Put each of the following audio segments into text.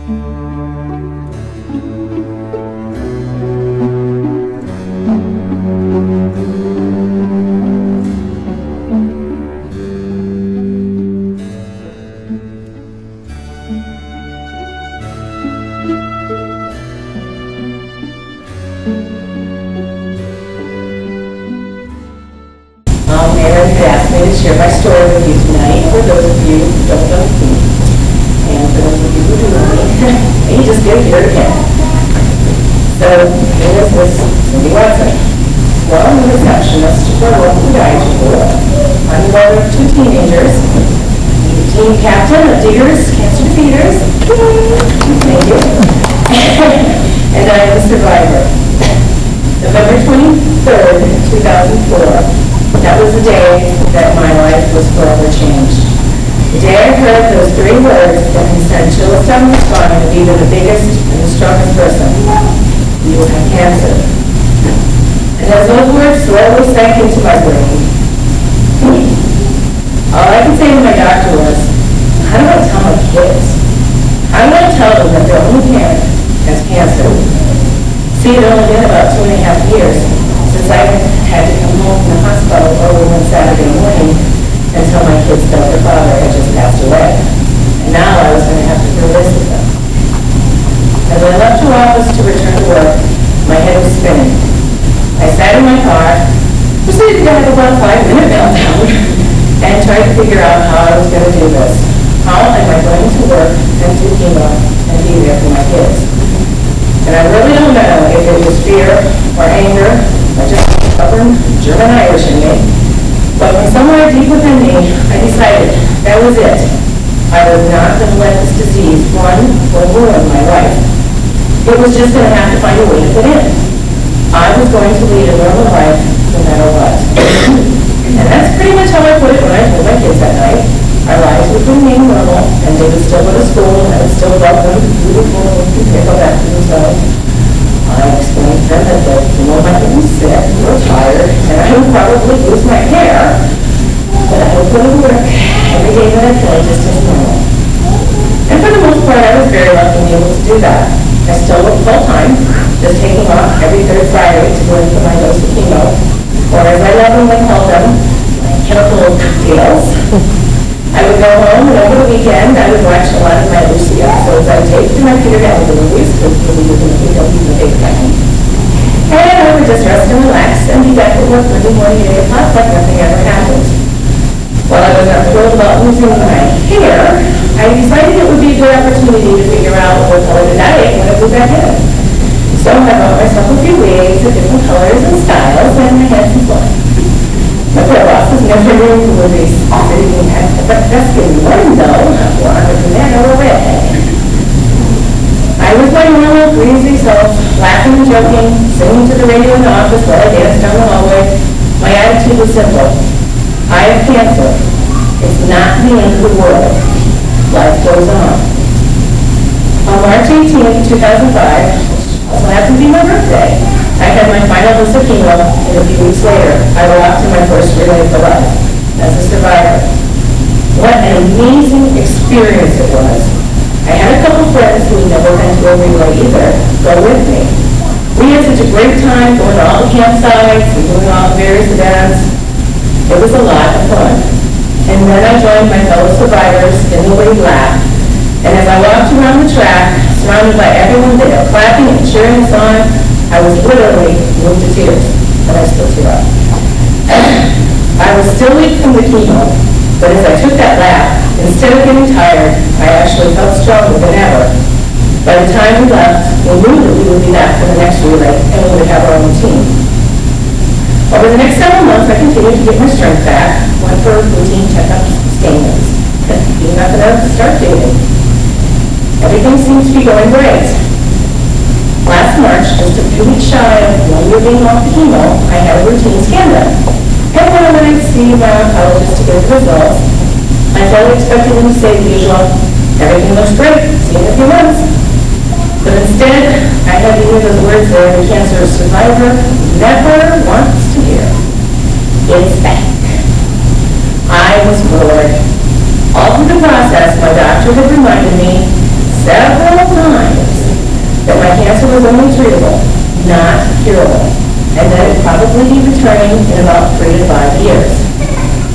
Aaron had asked me to share my story with you tonight, for those of you who don't know me, and for those of you who do know me, and you just get to hear it again. So, here is this Cindy Watson. Well, I'm the receptionist for a local guide school. I'm the mother of 2 teenagers, the team captain of Diggers, Cancer Feeders. Thank you. And I'm a survivor. November 23rd, 2004. That was the day that my life was forever changed. The day I heard those 3 words that he said, "She'll stem the spine of even the biggest and the strongest person. You will have cancer." And as those words slowly sank into my brain, all I could say to my doctor was, how do I tell my kids? How do I tell them that their only parent has cancer? See, it only been about 2.5 years since I had to come home from the hospital early one Saturday morning until my kids felt their father had just passed away. And now I was going to have to do this with them. As I left her office to return to work, my head was spinning. I sat in my car, proceeded to have about a 5-minute meltdown, and tried to figure out how I was going to do this. How am I going to work and do chemo and be there for my kids? And I really don't know if it was fear or anger or just stubborn German Irish in me. But from somewhere deep within me, I decided that was it. I was not going to let this disease run or ruin my life. It was just going to have to find a way to fit in. I was going to lead a normal life no matter what. And that's pretty much how I put it when I told my kids that night. Our lives would remain normal, and they would still go to school, and I would still love them, beautiful, and pick up after themselves. I explained to them that they might be sick or tired, and I would probably lose my hair, but I would go to work every day that I could just as normal. And for the most part, I was very lucky to be able to do that. I still work full-time, just taking off every 3rd Friday to go in for my dose of chemo, or as I lovingly call them, my chemical deals. I would go home, and over the weekend, I would watch a lot of my Lucy episodes I taped to my Peter Galligan movies, because we were going to be the big time. And I would just rest and relax and be back at work Monday morning at 8 o'clock like nothing ever happened. While I was not thrilled about losing my hair, I decided it would be a good opportunity to figure out what color to dye it when I moved back in. So I bought myself a few wigs of different colors and styles, and I had some fun. My poor boss was never really into movies. Sitting at the desk in the morning, though, well, other than that, I was redhead. I was my normal, breezy self, laughing and joking, singing to the radio in the office while I danced down the hallway. My attitude was simple. I have cancer. It's not the end of the world. Life goes on. On March 18th, 2005, which also happened to be my birthday, I had my final dose of chemo, and a few weeks later, I walked to my first relay for life as a survivor. What an amazing experience it was. I had a couple friends who had never been to a relay either go with me. We had such a great time going to all the campsites and doing all the various events. It was a lot of fun. And then I joined my fellow survivors in the wave lap. And as I walked around the track, surrounded by everyone there clapping and cheering us on, I was literally moved to tears, but I still tear up. I was still weak from the chemo, but as I took that lap, instead of getting tired, I actually felt stronger than ever. By the time we left, we knew that we would be back for the next relay, and we would have our own team. Over the next several months, I continued to get my strength back, went for routine checkups and scans, even after that to start dating. Everything seems to be going great. Last March, just a few weeks shy of 1 year being off the chemo, I had a routine scan done. And when I see my oncologist to get the results, I fully expected him to say the usual, "Everything looks great, see you in a few months." But instead, I had to hear those words that every cancer survivor never wants to hear. It's back. I was bored. All through the process, my doctor had reminded me several was only treatable, not curable, and that it would probably be returning in about 3 to 5 years.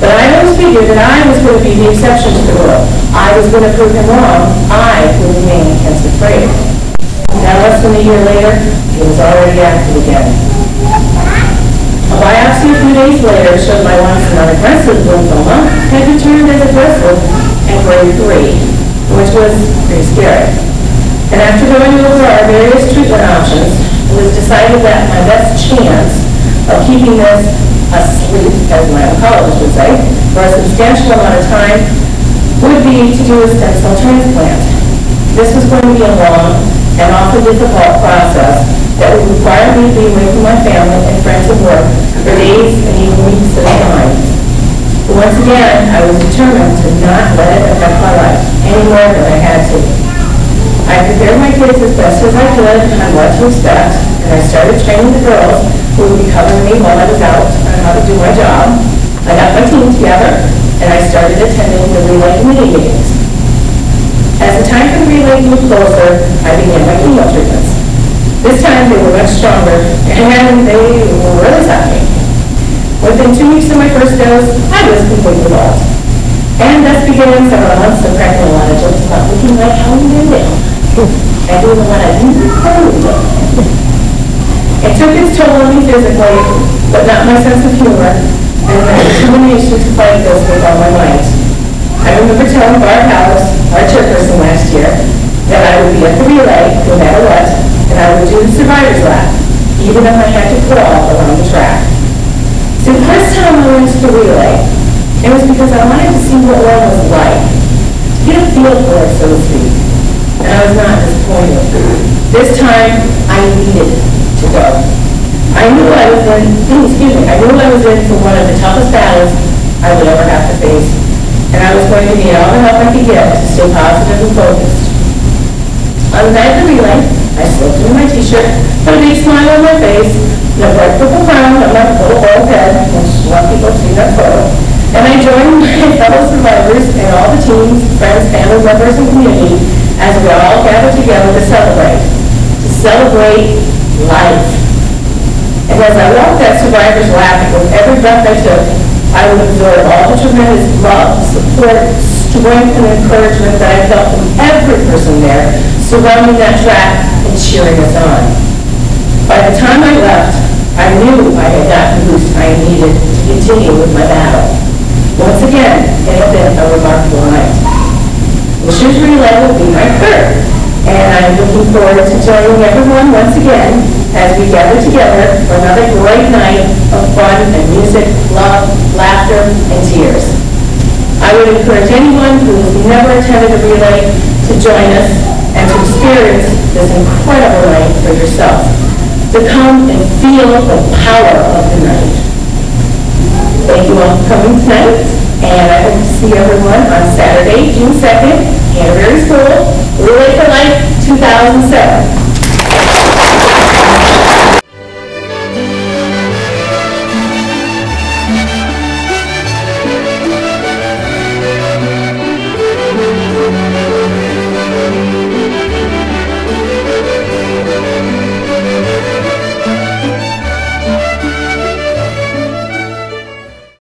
But I always figured that I was going to be the exception to the rule. I was going to prove him wrong. I would remain cancer-free. Now, less than a year later, it was already active again. A biopsy a few days later showed my once non-aggressive lymphoma had returned as aggressive and grade 3, which was pretty scary. And after going over our various treatment options, it was decided that my best chance of keeping this asleep, as my oncologist would say, for a substantial amount of time would be to do a stem cell transplant. This was going to be a long and often difficult process that would require me to be away from my family and friends and work for days and even weeks at a time. But once again, I was determined to not let it affect my life any more than I had to. I prepared my kids as best as I could on what to expect, and I started training the girls who would be covering me while I was out on how to do my job. I got my team together, and I started attending the relay committee meetings. As the time for the relay moved closer, I began my chemo treatments. This time they were much stronger, and they were really tough. Within 2 weeks of my first dose, I was completely welled. And thus began several months of cracking a lot of jokes about looking like how we did it. And doing what I didn't do. It took its toll on me physically, but not my sense of humor, and my determination to fight this with all my might. I remember telling Barb House, our chairperson last year, that I would be at the relay no matter what, and I would do the survivor's lap, even if I had to crawl along the track. So the first time I went to the relay, it was because I wanted to see what one was like, to get a feel for it, so to speak. And I was not disappointed. This time, I needed to go. I knew I was in for one of the toughest battles I would ever have to face. And I was going to need all the help I could get to stay positive and focused. On the night of the relay, I slipped into my t-shirt, put a big smile on my face, and a bright purple crown on my little bald head, which a lot of people see that photo. And I joined my fellow survivors and all the teams, friends, family members, and community as we all gathered together to celebrate life. And as I walked that survivor's lap, with every breath I took, I would absorb all the tremendous love, support, strength, and encouragement that I felt from every person there surrounding that track and cheering us on. By the time I left, I knew I had gotten the boost I needed to continue with my battle. Once again, it had been a remarkable night. The shoes relay will be my third, and I'm looking forward to joining everyone once again as we gather together for another great night of fun and music, love, laughter, and tears. I would encourage anyone who has never attended a relay to join us and to experience this incredible night for yourself, to come and feel the power of the night. Thank you all for coming tonight, and I hope to see everyone on Saturday, June 2nd, Honorary School, Relay for Life 2007.